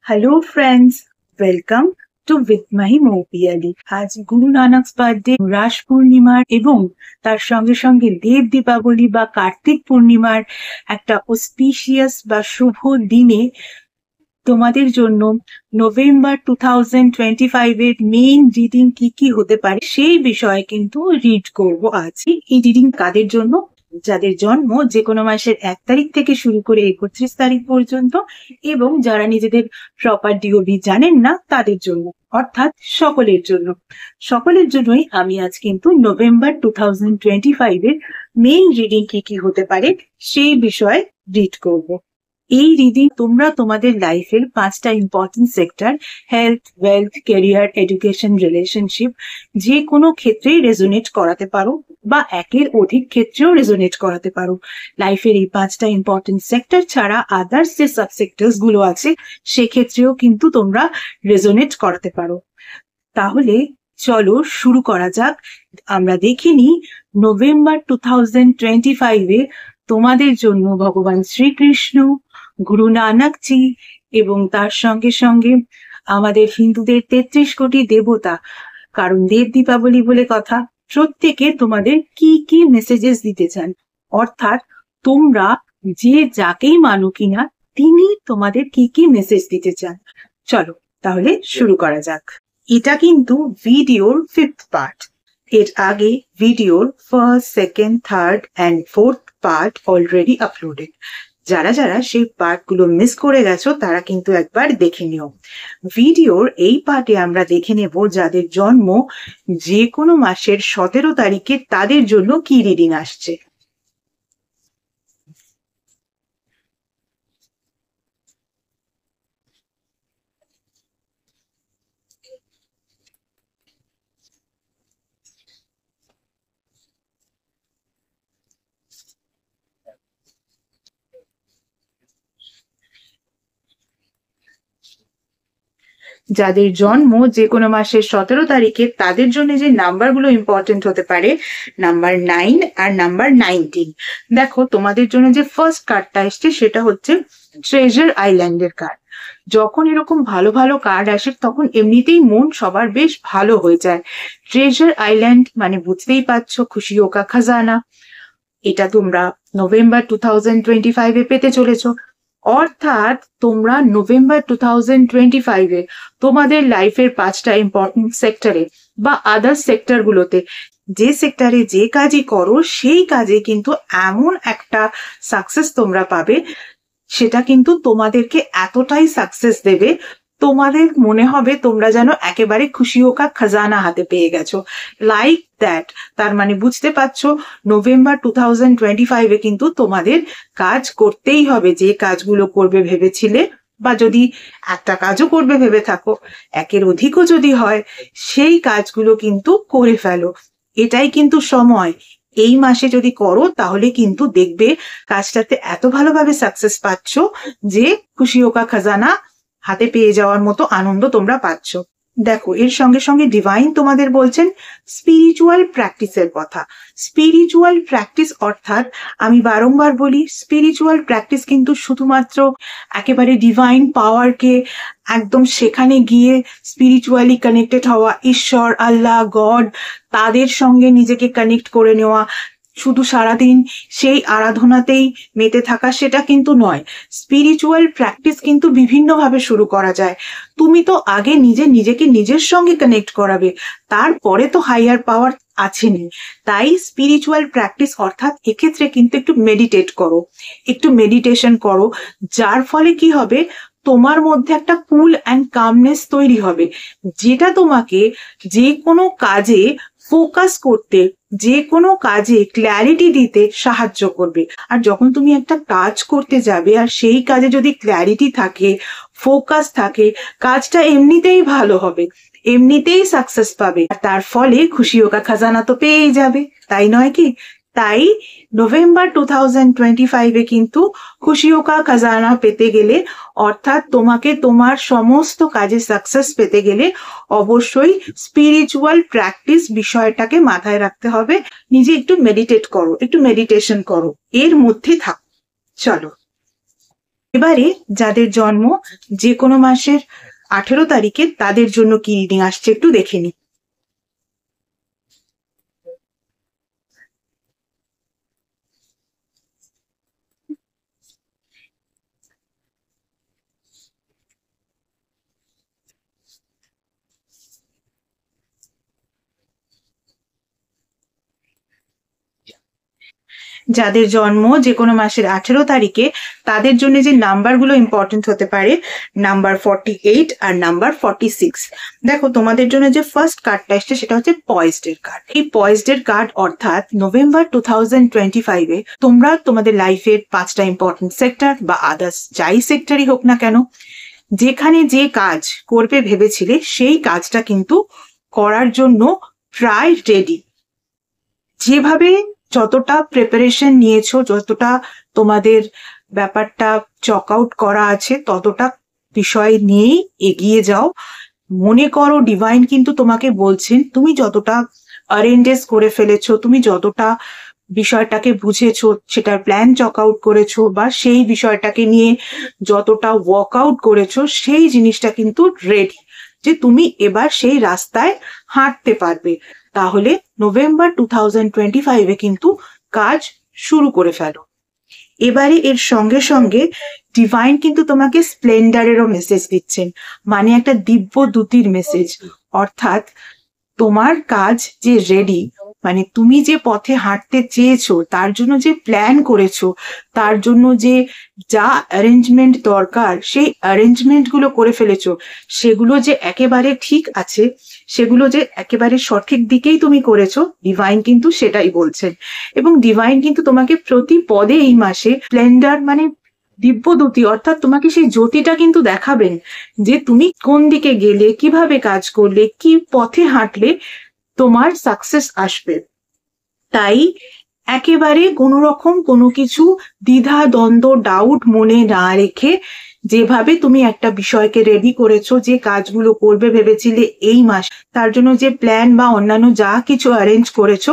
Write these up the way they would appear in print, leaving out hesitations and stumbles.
Hello friends, welcome to with my Moupiali. আজ Guru Nanak birthday, রাস পূর্ণিমার এবং তার সঙ্গে সঙ্গে দেব দীপাবলি বা কার্তিক পূর্ণিমার একটা অস্পিশিয়াস বা শুভ দিনে তোমাদের জন্য নভেম্বর 2025 এর মেইন রিডিং কি কি হতে পারে সেই বিষয়ে কিন্তু রিড করব আজ। এই রিডিং কাদের জন্য? যাদের জন্ম যে কোনো মাসের 1 তারিখ থেকে শুরু করে 31 তারিখ পর্যন্ত এবং যারা নিজেদের প্রপার ডিওবি জানেন না তাদের জন্য, অর্থাৎ সকলের জন্য। সকলের জন্যই আমি আজ কিন্তু নভেম্বর 2025 এর মেইন রিডিং কি কি হতে পারে সেই বিষয়ে রিড করব। এই রিডিং তোমরা তোমাদের লাইফের 5টা important sector, health, wealth, career, education, relationship, যে কোনো ক্ষেত্রেই রেজোনেট করাতে পারো বা একের অধিক ক্ষেত্রেও রেজোনেট করাতে পারো। লাইফের এই 5টা ইম্পর্টেন্ট সেক্টর ছাড়া আদার্স যে সাবসেক্টরস গুলো আছে সেক্ষেত্রেও কিন্তু তোমরা রেজোনেট করাতে পারো। তাহলে চলো শুরু করা যাক। আমরা দেখে নিই নভেম্বর 2025 এ তোমাদের জন্য ভগবান শ্রীকৃষ্ণ, গুরু নানক জি এবং তার সঙ্গে সঙ্গে আমাদের হিন্দুদের 33 কোটি দেবতা, কারণ দেব দীপাবলি বলে কথা, প্রত্যেকে তোমাদের কি কি মেসেজেস দিতে চান। অর্থাৎ তোমরা যে যাকেই মানো কিনা তিনি তোমাদের কি কি মেসেজ দিতে চান। চলো তাহলে শুরু করা যাক। এটা কিন্তু ভিডিওর 5th পার্ট। এর আগে ভিডিওর 1st, 2nd, 3rd and 4th part already uploaded. যারা যারা সেই পার্টগুলো মিস করে গেছো তারা কিন্তু একবার দেখে নিও। ভিডিওর এই পার্টে আমরা দেখে নেব যাদের জন্ম যে কোনো মাসের 17 তারিখে তাদের জন্য কি রিডিং আসছে। যাদের জন্ম যে কোনো মাসের 17 তারিখে তাদের জন্য যে নাম্বারগুলো ইম্পর্টেন্ট হতে পারে, নাম্বার 9 আর নাম্বার 19। দেখো তোমাদের জন্য যে ফার্স্ট কার্ডটা এসছে সেটা হচ্ছে ট্রেজার আইল্যান্ডের কার্ড। যখন এরকম ভালো ভালো কার্ড আসে তখন এমনিতেই মন সবার বেশ ভালো হয়ে যায়। ট্রেজার আইল্যান্ড মানে বুঝতেই পারছো খুশিও কা খাজানা। এটা তোমরা নভেম্বর 2025 এ পেতে চলেছো। অর্থাৎ তোমরা নভেম্বর 2025 এ তোমাদের লাইফের 5টা ইম্পর্টেন্ট সেক্টরে বা আদার সেক্টর গুলোতে যে সেক্টরে যে কাজই করো সেই কাজে কিন্তু এমন একটা সাকসেস তোমরা পাবে, সেটা কিন্তু তোমাদেরকে এতটাই সাকসেস দেবে তোমাদের মনে হবে তোমরা যেন একেবারে খুশিও কা খাজানা হাতে পেয়ে গেছো, লাইক দ্যাট। তার মানে বুঝতে পারছো নভেম্বর 2025 এ কিন্তু তোমাদের কাজ করতেই হবে। যে কাজগুলো করবে ভেবেছিলে বা যদি একটা কাজও করবে ভেবে থাকো, একের অধিকও যদি হয়, সেই কাজগুলো কিন্তু করে ফেলো। এটাই কিন্তু সময়। এই মাসে যদি করো তাহলে কিন্তু দেখবে কাজটাতে এত ভালোভাবে সাকসেস পাচ্ছ যে খুশিও কা খাজানা হাতে পেয়ে যাওয়ার মতো আনন্দ তোমরা পাচ্ছ। দেখো এর সঙ্গে সঙ্গে ডিভাইন তোমাদের বলছেন স্পিরিচুয়াল প্র্যাকটিসের কথা। স্পিরিচুয়াল প্র্যাকটিস অর্থাৎ আমি বারংবার বলি স্পিরিচুয়াল প্র্যাকটিস কিন্তু শুধুমাত্র একেবারে ডিভাইন পাওয়ারকে একদম সেখানে গিয়ে স্পিরিচুয়ালি কানেক্টেড হওয়া, ঈশ্বর, আল্লাহ, গড তাদের সঙ্গে নিজেকে কানেক্ট করে নেওয়া, শুধু সারাদিন সেই আরাধনাতেই মেতে থাকা, সেটা কিন্তু নয়। স্পিরিচুয়াল প্র্যাকটিস কিন্তু বিভিন্নভাবে শুরু করা যায়। তুমি তো আগে নিজেকে নিজের সঙ্গে কানেক্ট করাবে, তারপরে তো হাইয়ার পাওয়ার আছেনি। তাই স্পিরিচুয়াল প্র্যাকটিস অর্থাৎ এক্ষেত্রে কিন্তু একটু মেডিটেট করো, একটু মেডিটেশন করো, যার ফলে কি হবে তোমার মধ্যে একটা কুল অ্যান্ড কামনেস তৈরি হবে, যেটা তোমাকে যে কোনো কাজে ফোকাস করতে, যে কোনো কাজে ক্ল্যারিটি দিতে সাহায্য করবে। আর যখন তুমি একটা কাজ করতে যাবে আর সেই কাজে যদি ক্ল্যারিটি থাকে, ফোকাস থাকে, কাজটা এমনিতেই ভালো হবে, এমনিতেই সাকসেস পাবে, আর তার ফলে খুশিও কা খাজানা তো পেয়েই যাবে, তাই নয় কি? তাই নভেম্বর 2025 এ কিন্তু খুশিও কা খাজানা পেতে গেলে, অর্থাৎ তোমাকে তোমার সমস্ত কাজে সাকসেস পেতে গেলে অবশ্যই স্পিরিচুয়াল প্র্যাকটিস বিষয়টাকে মাথায় রাখতে হবে। নিজে একটু মেডিটেট করো, একটু মেডিটেশন করো, এর মধ্যে থাকো। চলো এবারে যাদের জন্ম যে কোনো মাসের 18 তারিখে তাদের জন্য কি রিডিং আসছে একটু দেখে নি। যাদের জন্ম যে কোনো মাসের 18 তারিখে তাদের জন্য যে নাম্বারগুলো ইম্পর্টেন্ট হতে পারে, নাম্বার 48 আর নাম্বার 46। দেখো তোমাদের জন্য যে ফার্স্ট কার্ডটা এসছে সেটা হচ্ছে পয়েজড এর কার্ড। এই পয়েজড এর কার্ড অর্থাৎ নভেম্বর 2025-এ তোমরা তোমাদের লাইফের 5টা ইম্পর্টেন্ট সেক্টর বা আদার্স যাই সেক্টরই হোক না কেন, যেখানে যে কাজ করবে ভেবেছিলে সেই কাজটা কিন্তু করার জন্য প্রায় রেডি। যেভাবে যতটা প্রিপারেশন নিয়েছো, যতটা তোমাদের ব্যাপারটা চক আউট করা আছে, ততটা বিষয় নিয়েই এগিয়ে যাও। মনে করো ডিভাইন কিন্তু তোমাকে বলছেন তুমি যতটা অ্যারেঞ্জেস করে ফেলেছো, তুমি যতটা বিষয়টাকে বুঝেছো, সেটার প্ল্যান চক আউট করেছো বা সেই বিষয়টাকে নিয়ে যতটা ওয়ার্ক আউট করেছো, সেই জিনিসটা কিন্তু রেডি, যে তুমি এবার সেই রাস্তায় হাঁটতে পারবে। তাহলে নভেম্বর 2025-এ কিন্তু কাজ শুরু করে ফেলো। এবারে এর সঙ্গে সঙ্গে ডিভাইন কিন্তু তোমাকে স্প্লেন্ডারেরও মেসেজ দিচ্ছেন, মানে একটা দিব্য দূতির মেসেজ। অর্থাৎ তোমার কাজ যে রেডি, মানে তুমি যে পথে হাঁটতে চেয়েছো, তার জন্য যে প্ল্যান করেছো, তার জন্য যে যা অ্যারেঞ্জমেন্ট দরকার সেই অ্যারেঞ্জমেন্ট গুলো করে ফেলেছো, সেগুলো যে একেবারে ঠিক আছে, সেগুলো যে একেবারে সঠিক দিকেই তুমি করেছো, ডিভাইন কিন্তু সেটাই বলছেন। এবং ডিভাইন কিন্তু তোমাকে প্রতি পদে এই মাসে স্প্লেন্ডার মানে দিব্যদূতি অর্থাৎ তোমাকে সেই জ্যোতিটা কিন্তু দেখাবেন, যে তুমি কোন দিকে গেলে, কিভাবে কাজ করলে, কি পথে হাঁটলে তোমার সাকসেস আসবে। তাই একেবারে কোনো রকম কোনো কিছু দ্বিধা দ্বন্দ্ব ডাউট মনে না রেখে, যেভাবে তুমি একটা বিষয়কে রেডি করেছো, যে কাজগুলো করবে ভেবেছিলে এই মাস, তার জন্য যে প্ল্যান বা অন্যান্য যা কিছু অ্যারেঞ্জ করেছো,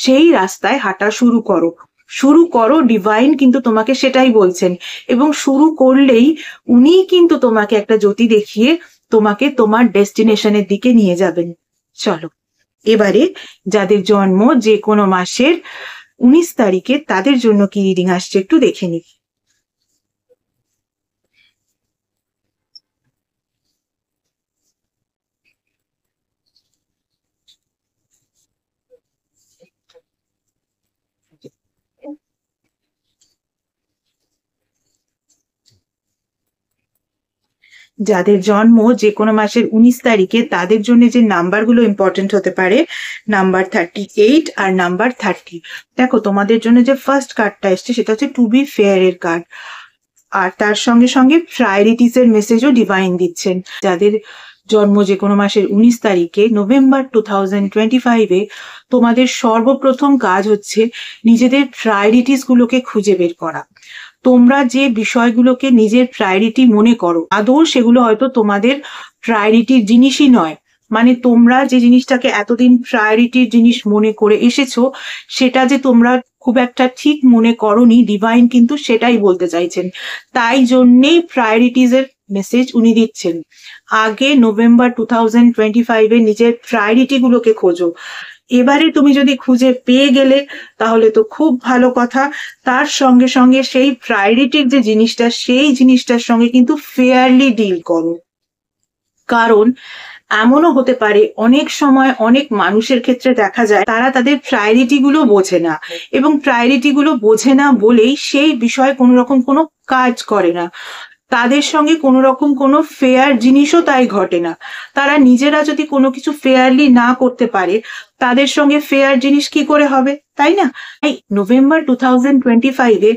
সেই রাস্তায় হাঁটা শুরু করো। শুরু করো, ডিভাইন কিন্তু তোমাকে সেটাই বলছেন। এবং শুরু করলেই উনি কিন্তু তোমাকে একটা জ্যোতি দেখিয়ে তোমাকে তোমার ডেস্টিনেশনের দিকে নিয়ে যাবেন। চলো এবারে যাদের জন্ম যে কোনো মাসের 19 তারিখে তাদের জন্য কি রিডিং আসছে একটু দেখে নিই। যাদের জন্ম যে কোনো মাসের 19 তারিখে তাদের জন্য যে নাম্বারগুলো ইম্পর্টেন্ট হতে পারে, নাম্বার 38 আর নাম্বার 30। দেখো তোমাদের জন্য যে ফার্স্ট কার্ডটা এসছে সেটা হচ্ছে টু বি ফেয়ার এর কার্ড, আর তার সঙ্গে সঙ্গে প্রায়োরিটিস এর মেসেজও ডিভাইন দিচ্ছেন। যাদের জন্ম যে কোনো মাসের 19 তারিখে নভেম্বর 2025-এ তোমাদের সর্বপ্রথম কাজ হচ্ছে নিজেদের প্রায়োরিটিস গুলোকে খুঁজে বের করা। তোমরা যে বিষয়গুলোকে নিজের প্রায়োরিটি মনে করো, আদৌ সেগুলো হয়তো তোমাদের প্রায়োরিটির জিনিসই নয়। মানে তোমরা যে জিনিসটাকে এতদিন প্রায়োরিটির জিনিস মনে করে এসেছো, সেটা যে তোমরা খুব একটা ঠিক মনে করনি, ডিভাইন কিন্তু সেটাই বলতে চাইছেন। তাই জন্যেই প্রায়োরিটিস এর মেসেজ উনি দিচ্ছেন। আগে নভেম্বর 2025-এ নিজের প্রায়োরিটি গুলোকে খোঁজো। এবারে তুমি যদি খুঁজে পেয়ে গেলে তাহলে তো খুব ভালো কথা। তার সঙ্গে সঙ্গে সেই প্রায়োরিটির যে জিনিসটা, সেই জিনিসটার সঙ্গে কিন্তু ফেয়ারলি ডিল করো। কারণ এমনও হতে পারে অনেক সময় অনেক মানুষের ক্ষেত্রে দেখা যায় তারা তাদের প্রায়োরিটি গুলো বোঝে না, এবং প্রায়োরিটি গুলো বোঝে না বলেই সেই বিষয়ে কোনো রকম কোনো কাজ করে না। তাদের সঙ্গে কোনো রকম কোনো ফেয়ার জিনিসও তাই ঘটে না। তারা নিজেরা যদি কোনো কিছু ফেয়ারলি না করতে পারে, তাদের সঙ্গে ফেয়ার জিনিস কি করে হবে, তাই না? এই নভেম্বর 2025-এ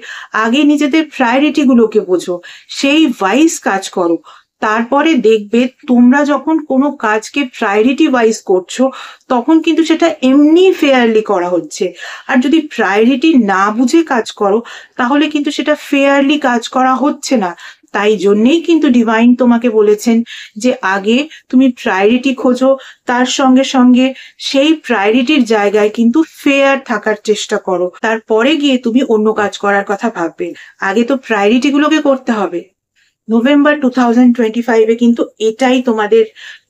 আগে নিজেদের প্রায়োরিটি গুলোকে বোঝো, সেই ওয়াইজ কাজ করো। তারপরে দেখবে তোমরা যখন কোনো কাজকে প্রায়োরিটি ওয়াইজ করছো, তখন কিন্তু সেটা এমনি ফেয়ারলি করা হচ্ছে। আর যদি প্রায়োরিটি না বুঝে কাজ করো, তাহলে কিন্তু সেটা ফেয়ারলি কাজ করা হচ্ছে না। তাই জন্যেই কিন্তু ডিভাইন তোমাকে বলেছেন যে আগে তুমি প্রায়োরিটি খোঁজো, তার সঙ্গে সঙ্গে সেই প্রায়োরিটির জায়গায় কিন্তু ফেয়ার থাকার চেষ্টা করো, তারপরে গিয়ে তুমি অন্য কাজ করার কথা ভাববে। আগে তো প্রায়োরিটি গুলোকে করতে হবে। নভেম্বর 2025-এ কিন্তু এটাই তোমাদের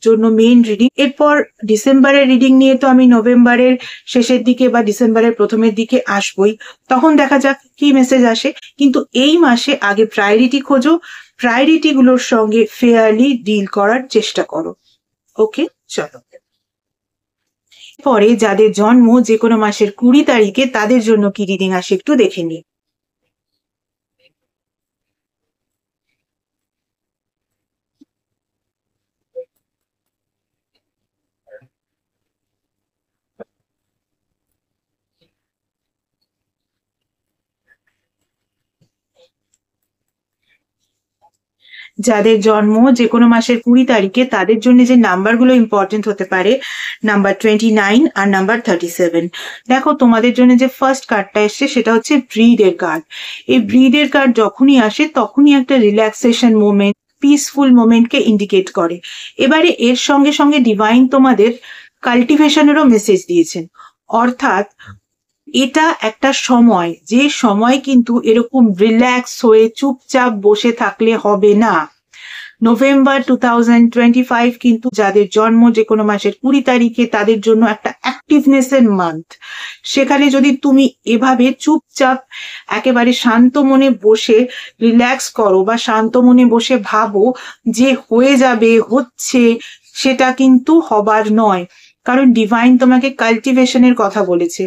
জন্য মেইন রিডিং। এরপর ডিসেম্বরের রিডিং নিয়ে তো আমি নভেম্বরের শেষের দিকে বা ডিসেম্বরের প্রথমের দিকে আসবই, তখন দেখা যাক কি মেসেজ আসে। কিন্তু এই মাসে আগে প্রায়োরিটি খোঁজো, প্রায়োরিটি গুলোর সঙ্গে ফেয়ারলি ডিল করার চেষ্টা করো। ওকে, চলো পরে যাদের জন্ম যে কোনো মাসের 20 তারিখে তাদের জন্য কি রিডিং আসে একটু দেখে নিই। যাদের জন্ম যে কোনো মাসের 20 তারিখে তাদের জন্য যে নাম্বারগুলো ইম্পর্টেন্ট হতে পারে, নাম্বার 29 আর নাম্বার 37। দেখো তোমাদের জন্য যে ফার্স্ট কার্ডটা এসছে সেটা হচ্ছে ব্রিডের কার্ড। এই ব্রিডের কার্ড যখনই আসে তখনই একটা রিল্যাক্সেশন মোমেন্ট, পিসফুল মোমেন্টকে ইন্ডিকেট করে। এবারে এর সঙ্গে সঙ্গে ডিভাইন তোমাদের কাল্টিভেশনেরও মেসেজ দিয়েছেন, অর্থাৎ এটা একটা সময়, যে সময় কিন্তু এরকম রিল্যাক্স হয়ে চুপচাপ বসে থাকলে হবে না। নভেম্বর 2025 কিন্তু যাদের জন্ম যে কোনো মাসের 20 তারিখে তাদের জন্য একটা অ্যাক্টিভনেসের মান্থ। সেখানে যদি তুমি এভাবে চুপচাপ একেবারে শান্ত মনে বসে রিল্যাক্স করো বা শান্ত মনে বসে ভাবো যে হয়ে যাবে, হচ্ছে, সেটা কিন্তু হবার নয়। কারণ ডিভাইন তোমাকে কাল্টিভেশনের কথা বলেছে।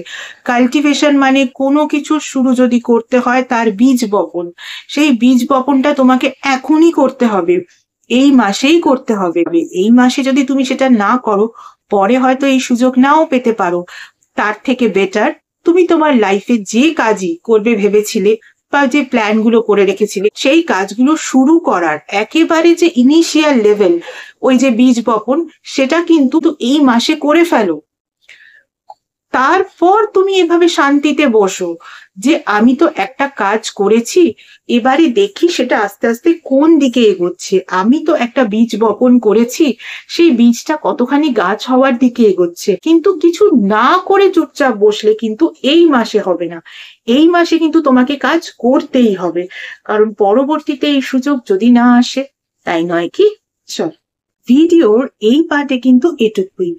কাল্টিভেশন মানে কোনো কিছু শুরু যদি করতে হয় তার বীজ বপন। সেই বীজ বপনটা তোমাকে এখনই করতে হবে, এই মাসেই করতে হবে। এই মাসে যদি তুমি সেটা না করো পরে হয়তো এই সুযোগ নাও পেতে পারো। তার থেকে বেটার তুমি তোমার লাইফে যে কাজই করবে ভেবেছিলে বা যে প্ল্যান গুলো করে রেখেছিলে সেই কাজগুলো শুরু করার একেবারে যে ইনিশিয়াল লেভেল, ওই যে বীজ বপন, সেটা কিন্তু এই মাসে করে ফেলো। তারপর তুমি এভাবে শান্তিতে বসো যে আমি তো একটা কাজ করেছি, এবারে দেখি সেটা আস্তে আস্তে কোন দিকে এগোচ্ছে। আমি তো একটা বীজ বপন করেছি, সেই বীজটা কতখানি গাছ হওয়ার দিকে এগোচ্ছে। কিন্তু কিছু না করে চুপচাপ বসলে কিন্তু এই মাসে হবে না। এই মাসে কিন্তু তোমাকে কাজ করতেই হবে, কারণ পরবর্তীতে এই সুযোগ যদি না আসে, তাই নয় কি? চল, ভিডিওর এই পার্টে কিন্তু এটুকুই।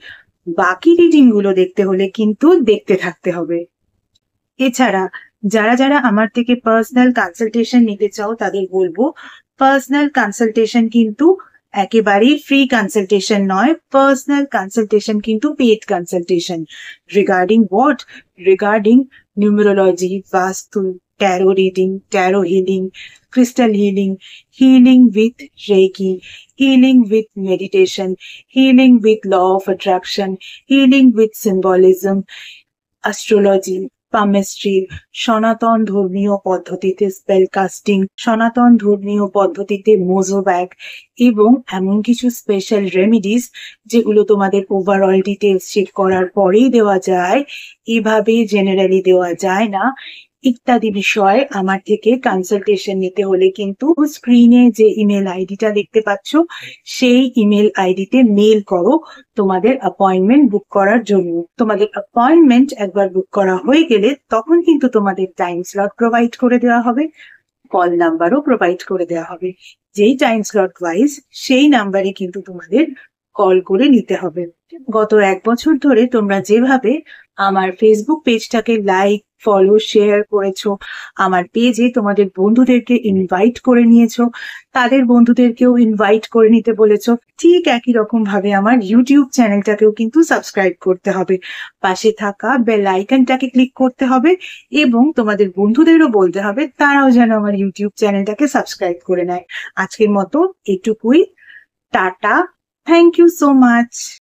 বাকি রিডিং গুলো দেখতে হলে কিন্তু দেখতে থাকতে হবে। এছাড়া যারা যারা আমার থেকে পার্সোনাল কনসালটেশন নিতে চাও তাদের বলবো, পার্সোনাল কনসালটেশন কিন্তু একেবারেই ফ্রি কনসালটেশন নয়। পার্সোনাল কনসালটেশন কিন্তু paid consultation. Regarding what? Regarding numerology, Vastu, tarot reading, tarot healing, crystal healing with Reiki, healing with meditation, healing with law of attraction, healing with symbolism, astrology, palmistry, সনাতন ধর্মীয় পদ্ধতিতে spell casting, সনাতন ধর্মীয় পদ্ধতিতে Mojo bag এবং এমন কিছু special remedies যেগুলো তোমাদের ওভারঅল ডিটেলস চেক করার পরেই দেওয়া যায়, এভাবে জেনারেলি দেওয়া যায় না, ইত্যাদি বিষয়ে আমার থেকে কনসালটেশন নিতে হলে কিন্তু স্ক্রিনে যে ইমেল আইডিটা দেখতে পাচ্ছ সেই ইমেল আইডিতে মেল করো তোমাদের অ্যাপয়েন্টমেন্ট বুক করার জন্য। তোমাদের অ্যাপয়েন্টমেন্ট একবার বুক করা হয়ে গেলে তখন কিন্তু তোমাদের টাইম স্লট প্রোভাইড করে দেওয়া হবে, কল নাম্বারও প্রোভাইড করে দেওয়া হবে। যেই টাইম স্লট ওয়াইজ সেই নাম্বারে কিন্তু তোমাদের কল করে নিতে হবে। গত 1 বছর ধরে তোমরা যেভাবে আমার ফেসবুক পেজটাকে লাইক, ফলো, শেয়ার করেছো, আমার পেজে তোমাদের বন্ধুদেরকে ইনভাইট করে নিয়েছো, তাদের বন্ধুদেরকেও ইনভাইট করে নিতে বলেছো, ঠিক একই রকম ভাবে আমার ইউটিউব চ্যানেলটাকেও কিন্তু সাবস্ক্রাইব করতে হবে। পাশে থাকা বেল আইকনটাকে ক্লিক করতে হবে এবং তোমাদের বন্ধুদেরও বলতে হবে তারাও যেন আমার ইউটিউব চ্যানেলটাকে সাবস্ক্রাইব করে নেয়। আজকের মতো এটুকুই। Tata, thank you so much.